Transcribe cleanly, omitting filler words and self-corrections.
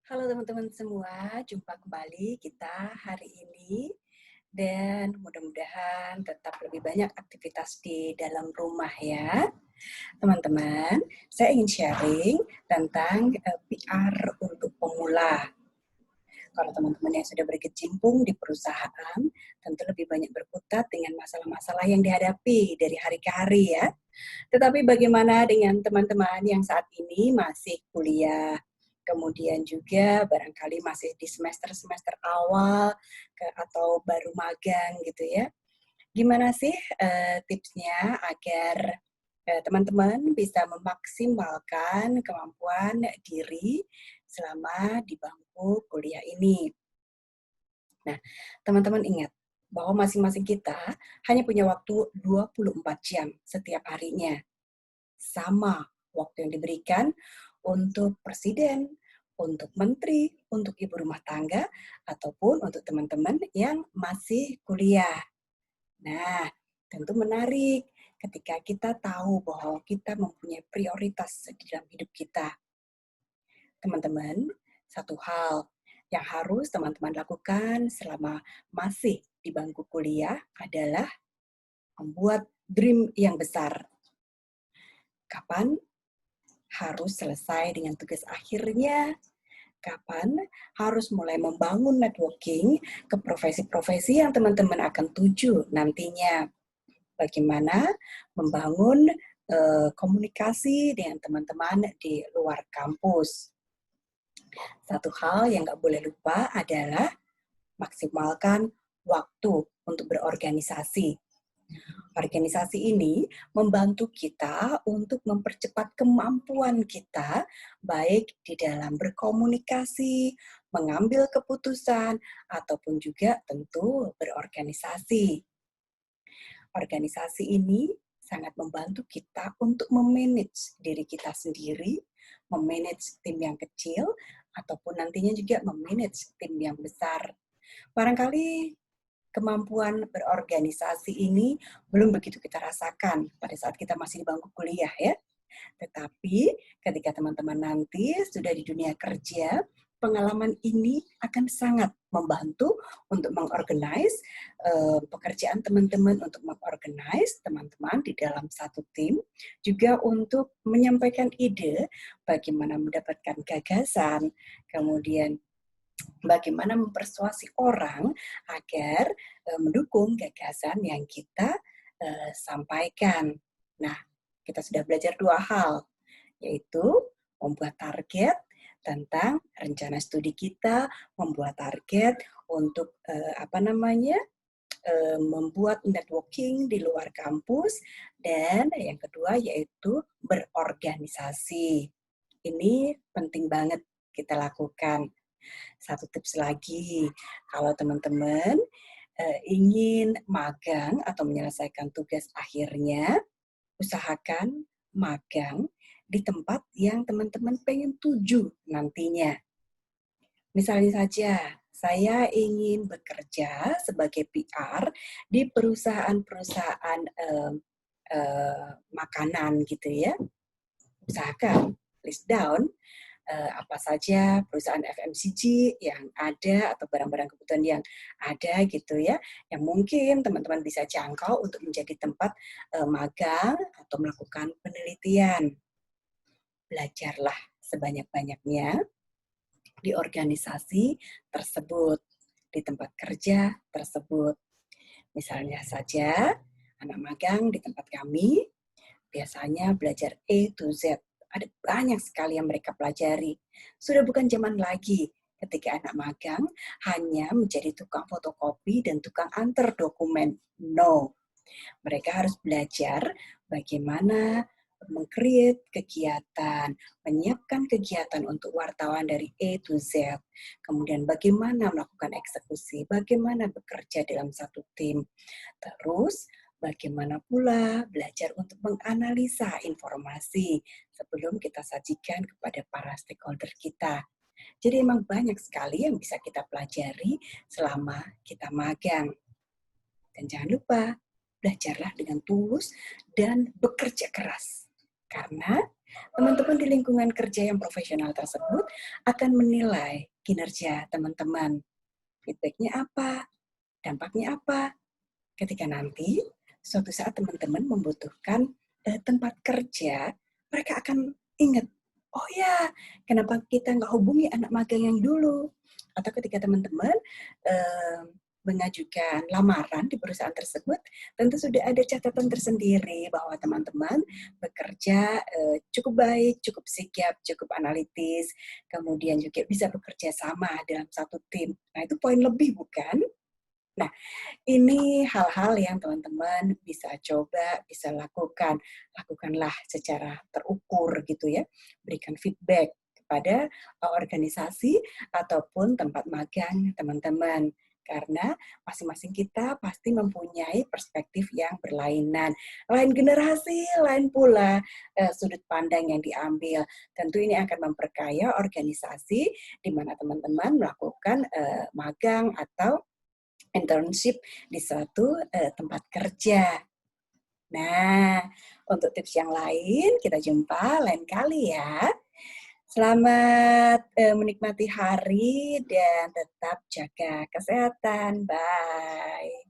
Halo teman-teman semua, jumpa kembali kita hari ini dan mudah-mudahan tetap lebih banyak aktivitas di dalam rumah ya. Teman-teman, saya ingin sharing tentang PR untuk pemula. Kalau teman-teman yang sudah berkecimpung di perusahaan, tentu lebih banyak berkutat dengan masalah-masalah yang dihadapi dari hari ke hari ya. Tetapi bagaimana dengan teman-teman yang saat ini masih kuliah, kemudian juga barangkali masih di semester-semester awal atau baru magang gitu ya. Gimana sih tipsnya agar teman-teman bisa memaksimalkan kemampuan diri selama di bangku kuliah ini? Nah, teman-teman ingat bahwa masing-masing kita hanya punya waktu 24 jam setiap harinya. Sama waktu yang diberikan untuk presiden, untuk menteri, untuk ibu rumah tangga, ataupun untuk teman-teman yang masih kuliah. Nah, tentu menarik ketika kita tahu bahwa kita mempunyai prioritas di dalam hidup kita. Teman-teman, satu hal yang harus teman-teman lakukan selama masih di bangku kuliah adalah membuat dream yang besar. Kapan harus selesai dengan tugas akhirnya, kapan harus mulai membangun networking ke profesi-profesi yang teman-teman akan tuju nantinya. Bagaimana membangun komunikasi dengan teman-teman di luar kampus. Satu hal yang nggak boleh lupa adalah maksimalkan waktu untuk berorganisasi. Organisasi ini membantu kita untuk mempercepat kemampuan kita, baik di dalam berkomunikasi, mengambil keputusan, ataupun juga tentu berorganisasi. Organisasi ini sangat membantu kita untuk memanage diri kita sendiri, memanage tim yang kecil, ataupun nantinya juga memanage tim yang besar. Barangkali kemampuan berorganisasi ini belum begitu kita rasakan pada saat kita masih di bangku kuliah ya. Tetapi ketika teman-teman nanti sudah di dunia kerja, pengalaman ini akan sangat membantu untuk mengorganize pekerjaan teman-teman, untuk mengorganize teman-teman di dalam satu tim, juga untuk menyampaikan ide bagaimana mendapatkan gagasan, kemudian bagaimana mempersuasi orang agar mendukung gagasan yang kita sampaikan. Nah, kita sudah belajar dua hal, yaitu membuat target tentang rencana studi kita, membuat target untuk membuat networking di luar kampus, dan yang kedua yaitu berorganisasi. Ini penting banget kita lakukan. Satu tips lagi, kalau teman-teman ingin magang atau menyelesaikan tugas akhirnya, usahakan magang di tempat yang teman-teman pengen tuju nantinya. Misalnya saja, saya ingin bekerja sebagai PR di perusahaan-perusahaan makanan gitu ya. Usahakan list down apa saja perusahaan FMCG yang ada atau barang-barang kebutuhan yang ada gitu ya, yang mungkin teman-teman bisa jangkau untuk menjadi tempat magang atau melakukan penelitian. Belajarlah sebanyak-banyaknya di organisasi tersebut, di tempat kerja tersebut. Misalnya saja, anak magang di tempat kami biasanya belajar A to Z. Ada banyak sekali yang mereka pelajari. Sudah bukan zaman lagi ketika anak magang hanya menjadi tukang fotokopi dan tukang antar dokumen. No, mereka harus belajar bagaimana meng-create kegiatan, menyiapkan kegiatan untuk wartawan dari A to Z, kemudian bagaimana melakukan eksekusi, bagaimana bekerja dalam satu tim, terus bagaimana pula belajar untuk menganalisa informasi sebelum kita sajikan kepada para stakeholder kita. Jadi memang banyak sekali yang bisa kita pelajari selama kita magang. Dan jangan lupa, belajarlah dengan tulus dan bekerja keras. Karena Teman-teman di lingkungan kerja yang profesional tersebut akan menilai kinerja teman-teman. Feedback-nya apa? Dampaknya apa? Ketika nanti suatu saat teman-teman membutuhkan tempat kerja, mereka akan ingat, oh ya, kenapa kita nggak hubungi anak magang yang dulu? Atau ketika teman-teman eh, mengajukan lamaran di perusahaan tersebut, tentu sudah ada catatan tersendiri bahwa teman-teman bekerja cukup baik, cukup sigap, cukup analitis, kemudian juga bisa bekerja sama dalam satu tim. Nah, itu poin lebih, bukan? Nah, ini hal-hal yang teman-teman bisa coba, bisa lakukan. Lakukanlah secara terukur gitu ya. Berikan feedback kepada organisasi ataupun tempat magang teman-teman. Karena masing-masing kita pasti mempunyai perspektif yang berlainan. Lain generasi, lain pula sudut pandang yang diambil. Tentu ini akan memperkaya organisasi di mana teman-teman melakukan magang atau internship di suatu tempat kerja. Nah, untuk tips yang lain kita jumpa lain kali ya. Selamat menikmati hari dan tetap jaga kesehatan. Bye.